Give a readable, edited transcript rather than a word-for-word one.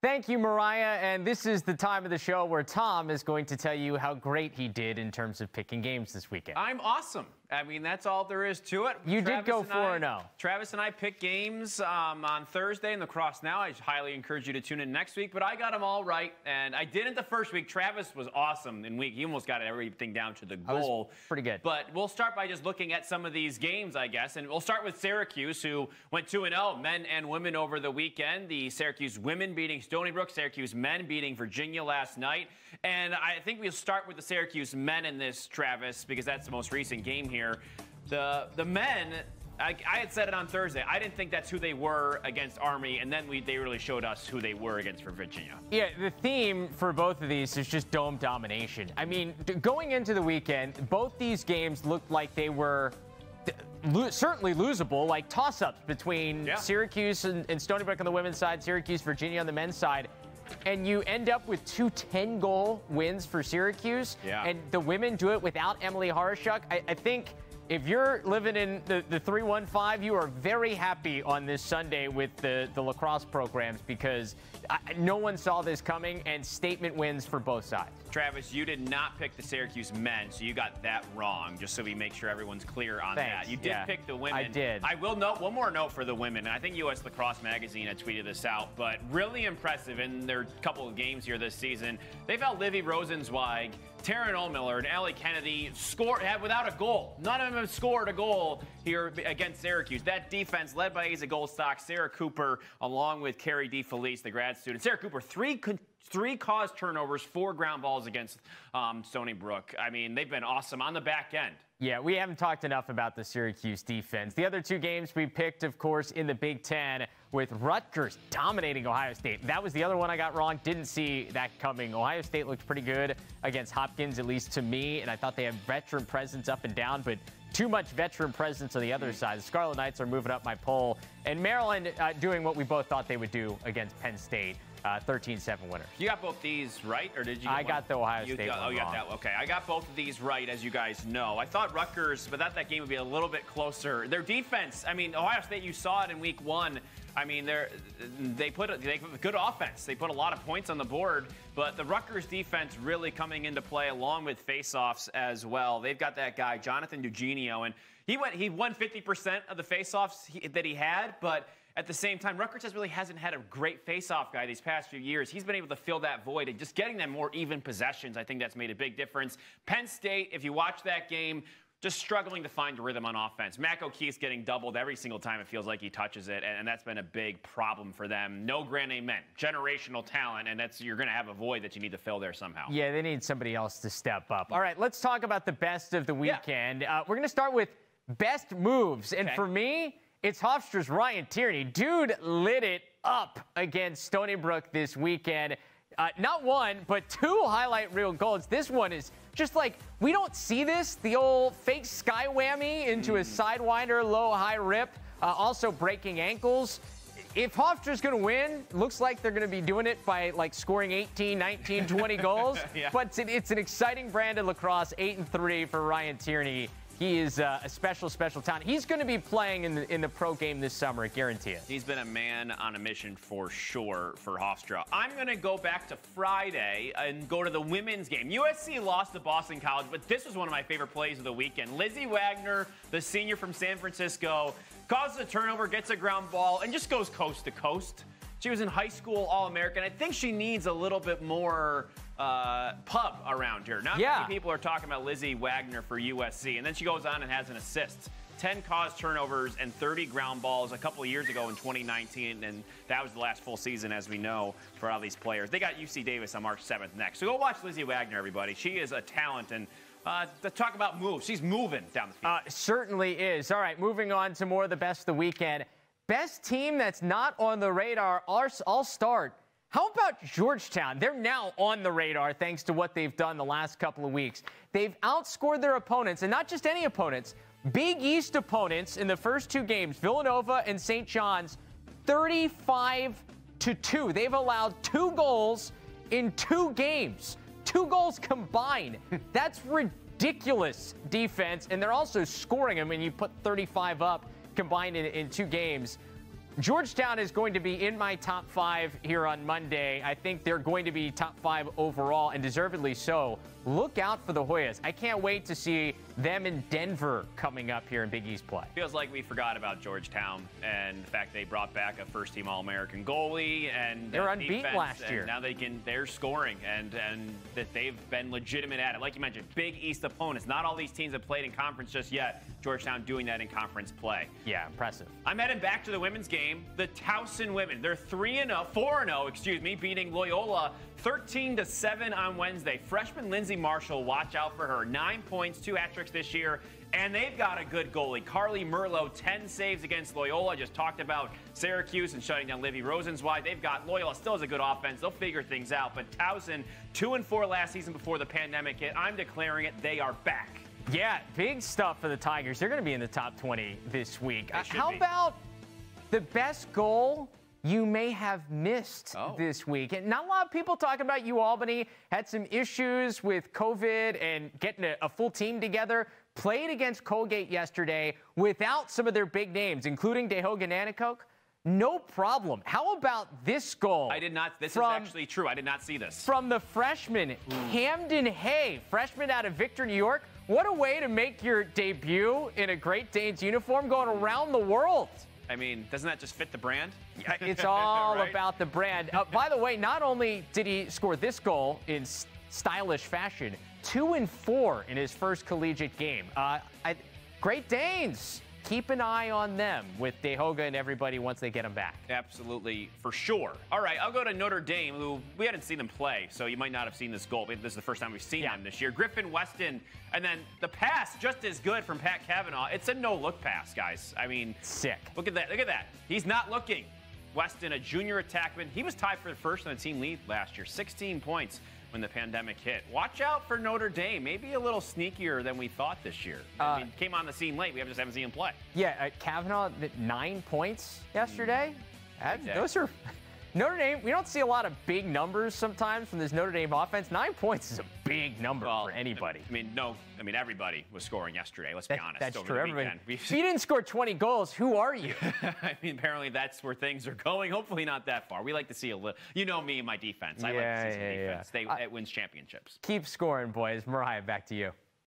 Thank you, Mariah. And this is the time of the show where Tom is going to tell you how great he did in terms of picking games this weekend. I'm awesome. I mean, that's all there is to it. You did go 4-0. Travis and I picked games on Thursday in Lacrosse Now. I highly encourage you to tune in next week, but I got them all right, and I didn't the first week. Travis was awesome in week. He almost got everything down to the goal. Pretty good. But we'll start by just looking at some of these games, I guess, and we'll start with Syracuse, who went 2-0, men and women over the weekend. The Syracuse women beating Stony Brook, Syracuse men beating Virginia last night. And I think we'll start with the Syracuse men in this, Travis, because that's the most recent game here. The men, I had said it on Thursday. I didn't think that's who they were against Army, and then they really showed us who they were against for Virginia. Yeah, the theme for both of these is just dome domination. I mean, going into the weekend, both these games looked like they were certainly losable, like toss-ups between Syracuse and Stony Brook on the women's side, Syracuse, Virginia on the men's side. And you end up with two 10-goal wins for Syracuse, and the women do it without Emily Horashuk. I think if you're living in the 315, you are very happy on this Sunday with the lacrosse programs because no one saw this coming, and statement wins for both sides. Travis, you did not pick the Syracuse men, so you got that wrong, just so we make sure everyone's clear on that. You did pick the women. I did. I will note one more note for the women, and I think U.S. Lacrosse Magazine had tweeted this out, but really impressive in their couple of games here this season. They've had Livy Rosenzweig, Taryn O'Miller, and Allie Kennedy have without a goal. None of them have scored a goal here against Syracuse. That defense, led by Asa Goldstock, Sarah Cooper, along with Carrie DeFelice, the grad student. Sarah Cooper, three caused turnovers, 4 ground balls against Stony Brook. I mean, they've been awesome on the back end. Yeah, we haven't talked enough about the Syracuse defense. The other two games we picked, of course, in the Big Ten with Rutgers dominating Ohio State. That was the other one I got wrong. Didn't see that coming. Ohio State looked pretty good against Hopkins, at least to me, and I thought they had veteran presence up and down, but too much veteran presence on the other side. The Scarlet Knights are moving up my poll, and Maryland doing what we both thought they would do against Penn State. 13-7 winners. You got both these right, or did you? I got the Ohio State one you got that. Okay, I got both of these right, as you guys know. I thought Rutgers, but that game would be a little bit closer. Their defense, I mean, Ohio State, you saw it in week 1. I mean, they put a good offense. They put a lot of points on the board, but the Rutgers defense really coming into play along with faceoffs as well. They've got that guy, Jonathan Eugenio, and he won 50% of the faceoffs that he had, but at the same time, Rutgers really hasn't had a great face-off guy these past few years. He's been able to fill that void and just getting them more even possessions. I think that's made a big difference. Penn State, if you watch that game, just struggling to find a rhythm on offense. Mac O'Keefe's getting doubled every single time it feels like he touches it, and that's been a big problem for them. No grand amen. Generational talent, and you're going to have a void that you need to fill there somehow. Yeah, they need somebody else to step up. All right, let's talk about the best of the weekend. We're going to start with best moves, and for me, it's Hofstra's Ryan Tierney. Dude lit it up against Stony Brook this weekend. Not one, but 2 highlight reel goals. This one is just like, we don't see this. The old fake sky whammy into a sidewinder, low-high rip. Also breaking ankles. If Hofstra's going to win, looks like they're going to be doing it by like scoring 18, 19, 20 goals. But it's an exciting brand of lacrosse, 8-3 for Ryan Tierney. He is a special talent. He's going to be playing in the pro game this summer, I guarantee it. He's been a man on a mission for sure for Hofstra. I'm going to go back to Friday and go to the women's game. USC lost to Boston College, but this was one of my favorite plays of the weekend. Lizzy Wagner, the senior from San Francisco, causes a turnover, gets a ground ball, and just goes coast to coast. She was in high school All-American. I think she needs a little bit more pub around here. Not many people are talking about Lizzy Wagner for USC. And then she goes on and has an assist. 10 caused turnovers and 30 ground balls a couple of years ago in 2019. And that was the last full season, as we know, for all these players. They got UC Davis on March 7th next. So go watch Lizzy Wagner, everybody. She is a talent. And to talk about moves, she's moving down the field. Certainly is. All right, moving on to more of the best of the weekend. Best team that's not on the radar, I'll start. How about Georgetown? They're now on the radar thanks to what they've done the last couple of weeks. They've outscored their opponents, and not just any opponents, Big East opponents in the first 2 games, Villanova and St. John's, 35-2. They've allowed 2 goals in 2 games. 2 goals combined. That's ridiculous defense, and they're also scoring them, and you put 35 up combined in 2 games. Georgetown is going to be in my top 5 here on Monday. I think they're going to be top 5 overall, and deservedly so. Look out for the Hoyas. I can't wait to see them in Denver coming up here in Big East play. Feels like we forgot about Georgetown and the fact they brought back a first-team All-American goalie and they were unbeaten last year. Now they're scoring and that they've been legitimate at it. Like you mentioned, Big East opponents. Not all these teams have played in conference just yet. Georgetown doing that in conference play. Yeah, impressive. I'm heading back to the women's game. The Towson women. They're 4-0, beating Loyola 13-7 on Wednesday. Freshman Lindsay Marshall, watch out for her. 9 points, 2 hat-tricks this year, and they've got a good goalie. Carly Merlot, 10 saves against Loyola. Just talked about Syracuse and shutting down Livy Rosenzweig. They've got Loyola still has a good offense. They'll figure things out. But Towson, 2-4 last season before the pandemic hit. I'm declaring it. They are back. Yeah, big stuff for the Tigers. They're going to be in the top 20 this week. How be. About the best goal you may have missed this week? And not a lot of people talking about UAlbany. Had some issues with COVID and getting a full team together. Played against Colgate yesterday without some of their big names, including Dehoga Nanticoke. No problem. How about this goal? I did not. This is actually true. I did not see this. From the freshman, Camden Hay, freshman out of Victor, New York. What a way to make your debut in a Great Danes uniform going around the world. I mean, doesn't that just fit the brand? It's all right? about the brand. By the way, not only did he score this goal in stylish fashion, 2-4 in his first collegiate game. Great Danes. Keep an eye on them with Dehoga and everybody once they get them back. Absolutely, for sure. All right, I'll go to Notre Dame, who we hadn't seen them play, so you might not have seen this goal. This is the first time we've seen them this year. Griffin Westin, and then the pass, just as good from Pat Cavanaugh. It's a no-look pass, guys. I mean, sick. Look at that. Look at that. He's not looking. Westin, a junior attackman. He was tied for the first on the team lead last year. 16 points when the pandemic hit. Watch out for Notre Dame. Maybe a little sneakier than we thought this year. I mean, came on the scene late. We just haven't seen him play. Yeah, Cavanaugh, 9 points yesterday. Those are Notre Dame. We don't see a lot of big numbers sometimes from this Notre Dame offense. 9 points is a big number for anybody. I mean, everybody was scoring yesterday. Let's be honest. That's over true. the Everybody. weekend. If you didn't score 20 goals, who are you? I mean, apparently that's where things are going. Hopefully not that far. We like to see a little. You know me and my defense. I like to see some defense. It wins championships. Keep scoring, boys. Mariah, back to you.